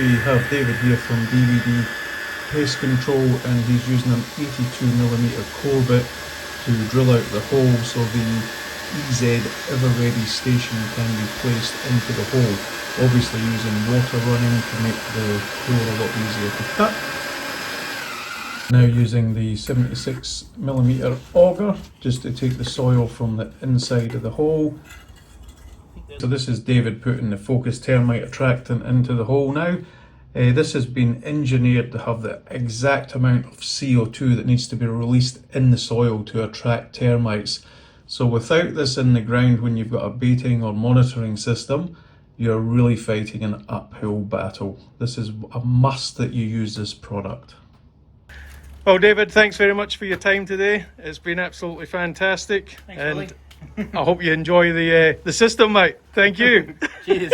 we have David here from DB Pest Control, and he's using an 82mm core bit to drill out the hole so the EZ Ever-Ready station can be placed into the hole. Obviously using water running to make the core a lot easier to cut. Now using the 76mm auger just to take the soil from the inside of the hole. So this is David putting the focus termite attractant into the hole now. This has been engineered to have the exact amount of CO2 that needs to be released in the soil to attract termites. So without this in the ground, when you've got a baiting or monitoring system, you're really fighting an uphill battle. This is a must that you use this product. Well, David, thanks very much for your time today. It's been absolutely fantastic. Thanks, Willie. I hope you enjoy the system, mate. Thank you. Cheers.